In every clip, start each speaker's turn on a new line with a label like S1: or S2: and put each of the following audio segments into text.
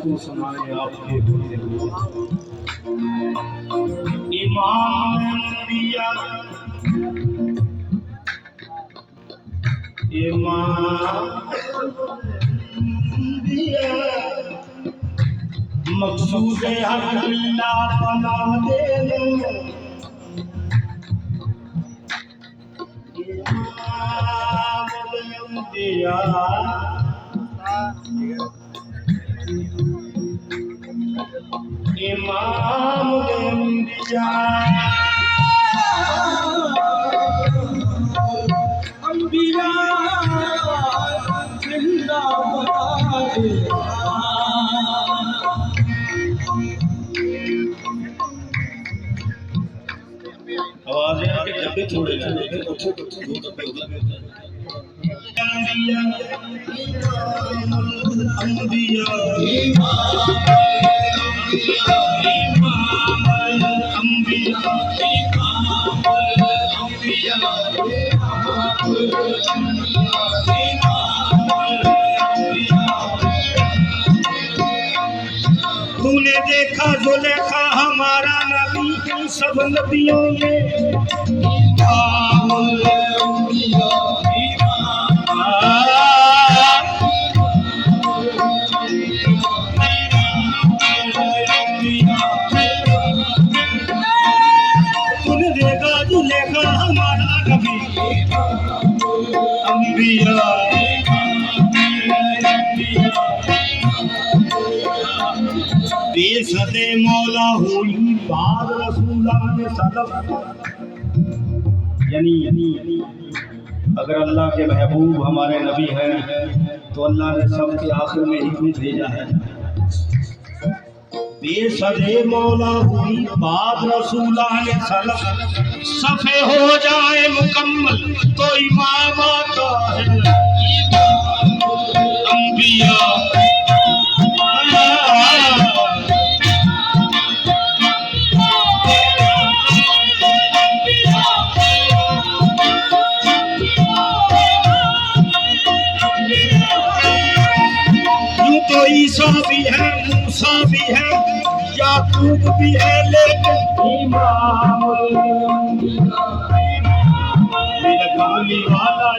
S1: को सुनाए आपके इमाम दिया इमाम दिया मकसूद हक अल्लाह बना दे इमाम दिया इमाम अंबिया अंबिया जिंदा आवाज है कि जब भी छोड़े जाने अच्छे दो डब्बे तूने देखा जुलेखा हमारा नबी सब नबियों में तूने देखा जुलेखा हमारा नबी अंबिया बेसदे मौला हुई बाद रसूलान सलफ यानी अगर अल्लाह के महबूब हमारे नबी हैं तो अल्लाह ने सबके आखिर में ही भेजा है। बेसदे मौला हुई बाद रसूलान सलफ सफे हो जाए मुकम्मल तो इमाम आता है अंबिया ईसा भी है मूसा भी है याकूब भी है लेकिन इमाम मेरा काली वाला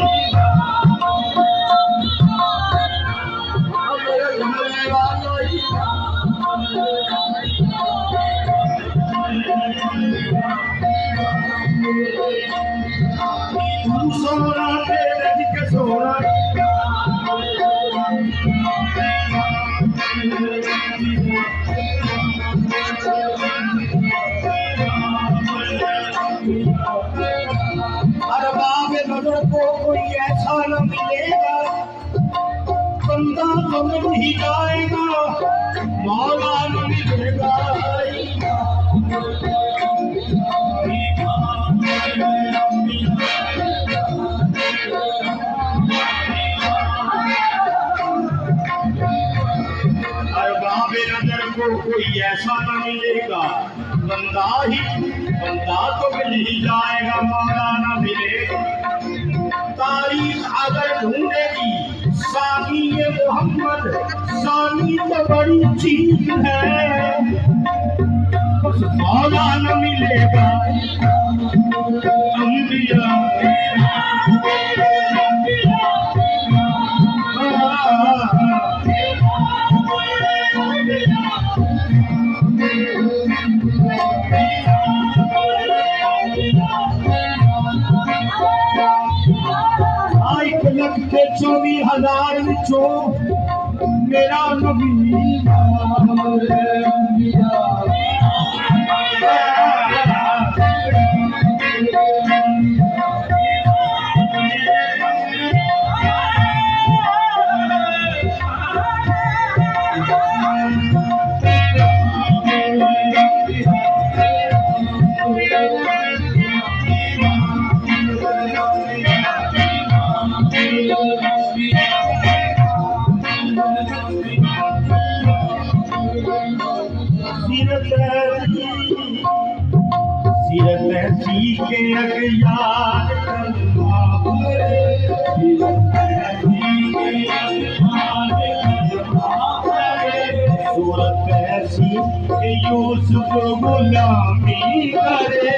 S1: तू सोना तेरे के सोना कोई ऐसा न मिलेगा, बंदा तो मिल ही जाएगा, मौला न मिलेगा। अरबाबे नजर को कोई ऐसा न मिलेगा, बंदा तो मिल ही जाएगा, मौला न मिलेगा। तारीख अगर ढूंढेगी सानी ये मोहम्मद, सानी तो बड़ी चीज है, बस मौला न मिलेगा। अंबिया एक लख के 24,000 विचों मेरा नबी सीरत ऐसी के अगयार सूरत ऐसी यूसुफ गुलामी करे।